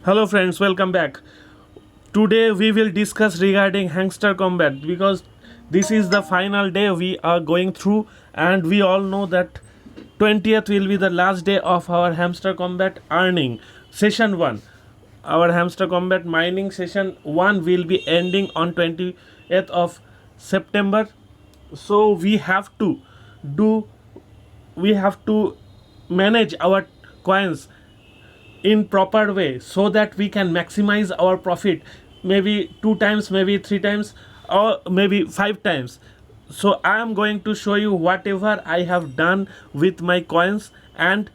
Hello friends, welcome back. Today we will discuss regarding Hamster Combat because this is the final day we are going through, and we all know that 20th will be the last day of our Hamster Combat earning session 1. Our Hamster Combat mining session 1 will be ending on 20th of September. So do we have to manage our coins in proper way so that we can maximize our profit, maybe 2 times, maybe 3 times, or maybe 5 times. So I am going to show you whatever I have done with my coins, and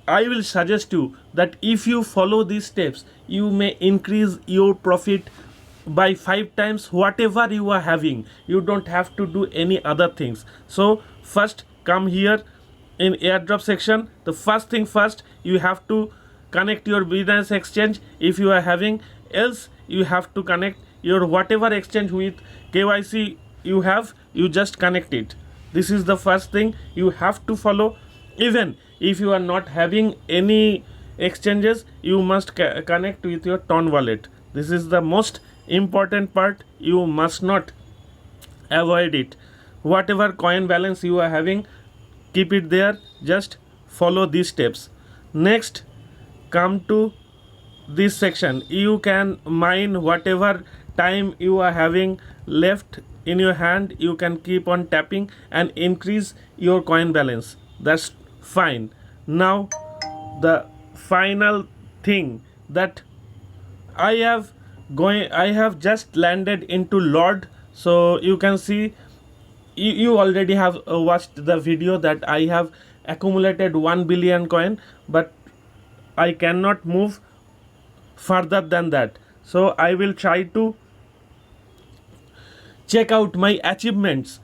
I will suggest you that if you follow these steps, you may increase your profit by 5 times whatever you are having. You don't have to do any other things. So first, come here in airdrop section. The first thing first, you have to connect your business exchange if you are having, else you have to connect your whatever exchange with KYC you have, you just connect it. This is the first thing you have to follow. Even if you are not having any exchanges, you must connect with your Ton wallet. This is the most important part. You must not avoid it. Whatever coin balance you are having, keep it there. Just follow these steps. Next, come to this section. You can mine whatever time you are having left in your hand. You can keep on tapping and increase your coin balance. That's fine. Now the final thing that I have just landed into Lord. So you can see, you already have watched the video that I have accumulated 1 billion coin, but I cannot move further than that. So I will try to check out my achievements.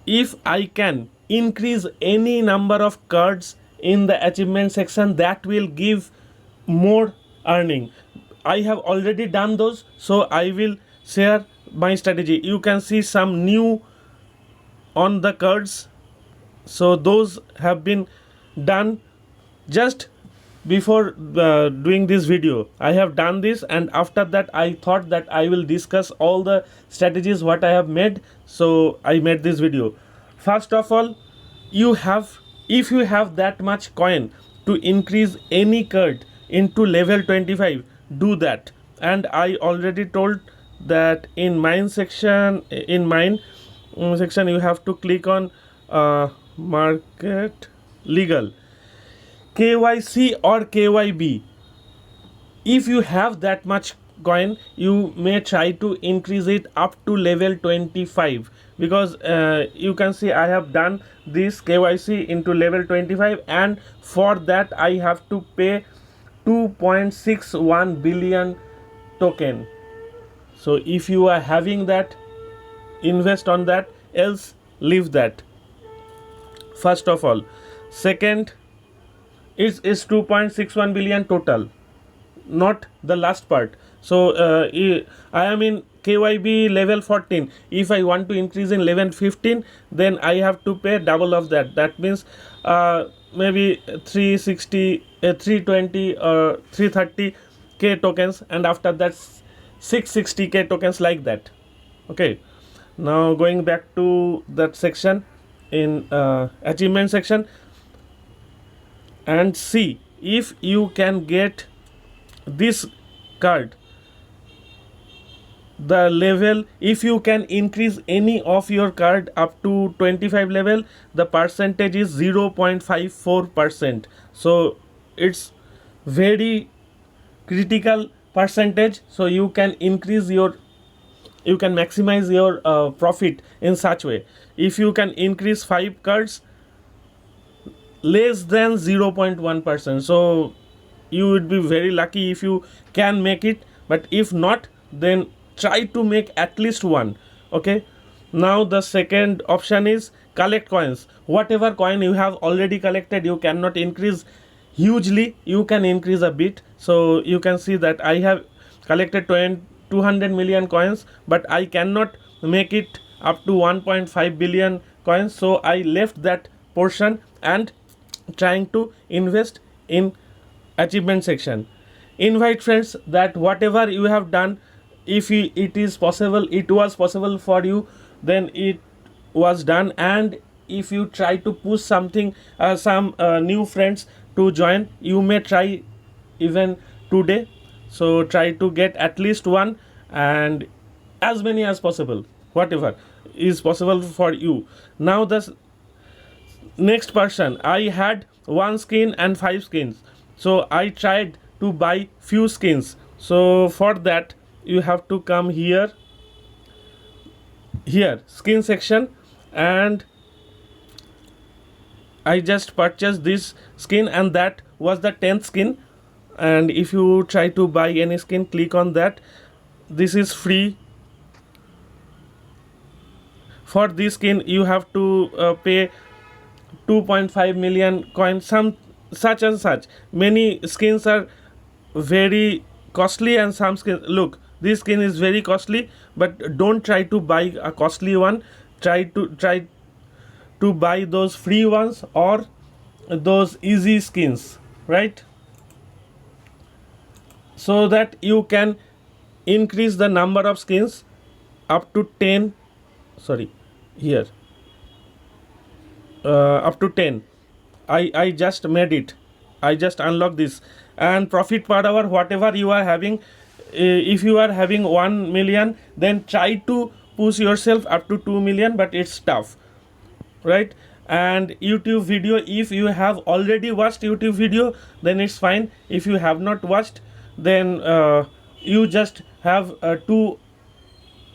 If I can increase any number of cards in the achievement section, that will give more earning. I have already done those, so I will share my strategy. You can see some new on the cards. So those have been done just before doing this video. I have done this, and after that I thought that I will discuss all the strategies what I have made. So I made this video. First of all, if you have that much coin to increase any card into level 25, do that. And I already told that in mine section, you have to click on market legal, KYC or KYB. If you have that much coin, you may try to increase it up to level 25, because you can see I have done this KYC into level 25, and for that I have to pay 2.61 billion token. So if you are having that, invest on that, else leave that. First of all. Second, is 2.61 billion total, not the last part. So I am in KYB level 14. If I want to increase in level 15, then I have to pay double of that. That means maybe 360, 320 or 330k tokens, and after that 660k tokens, like that. Okay, now going back to that section in achievement section, and see if you can get this card, the level. If you can increase any of your card up to 25 level, the percentage is 0.54%. so it's very critical percentage. So you can maximize your profit in such way. If you can increase 5 cards less than 0.1%, so you would be very lucky if you can make it. But if not, then try to make at least one. Okay, now the second option is collect coins. Whatever coin you have already collected, you cannot increase hugely, you can increase a bit. So you can see that I have collected 200 million coins, but I cannot make it up to 1.5 billion coins. So I left that portion and trying to invest in achievement section. invite friends, that whatever you have done, if it is possible, it was possible for you, then it was done. And if you try to push something, some new friends to join, you may try even today. So try to get at least one, and as many as possible, whatever is possible for you. Now the next person, I had one skin and 5 skins, so I tried to buy few skins. So for that, you have to come here, skin section, and I just purchased this skin, and that was the 10th skin. And if you try to buy any skin, click on that. This is free. For this skin you have to pay 2.5 million coins, some such and such. Many skins are very costly, and some skins, look, this skin is very costly, but don't try to buy a costly one. Try to buy those free ones or those easy skins, right? So that you can increase the number of skins up to 10. Sorry, here up to 10. I just made it. I just unlocked this. And profit per hour, whatever you are having, if you are having 1 million, then try to push yourself up to 2 million, but it's tough, right? And YouTube video, if you have already watched YouTube video, then it's fine. If you have not watched, then you just have 2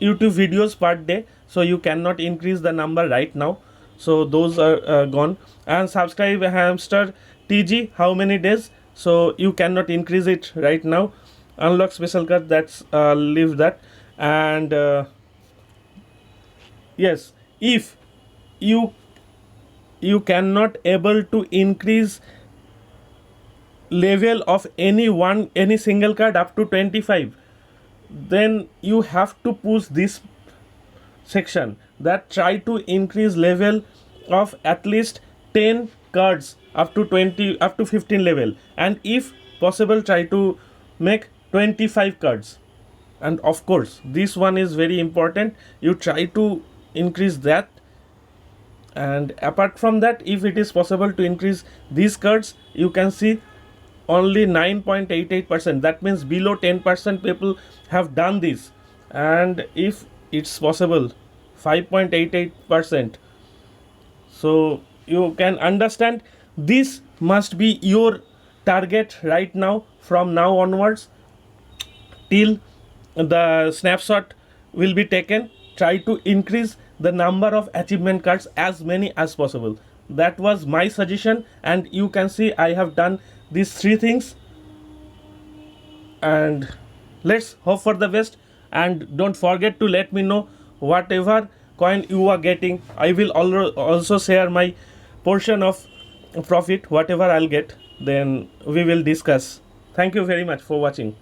YouTube videos per day, so you cannot increase the number right now. So those are gone. And subscribe Hamster TG, how many days, so you cannot increase it right now. Unlock special card, that's leave that. And yes, if you cannot able to increase level of any single card up to 25, then you have to push this section, that try to increase level of at least 10 cards up to 20, up to 15 level, and if possible try to make 25 cards. And of course this one is very important, you try to increase that. And apart from that, if it is possible to increase these cards, you can see only 9.88%, that means below 10% people have done this. And if it's possible 5.88%, so you can understand this must be your target right now, from now onwards till the snapshot will be taken. Try to increase the number of achievement cards as many as possible. That was my suggestion, and you can see I have done these 3 things. And let's hope for the best, and don't forget to let me know whatever coin you are getting. I will also share my portion of profit, whatever I'll get, then we will discuss. Thank you very much for watching.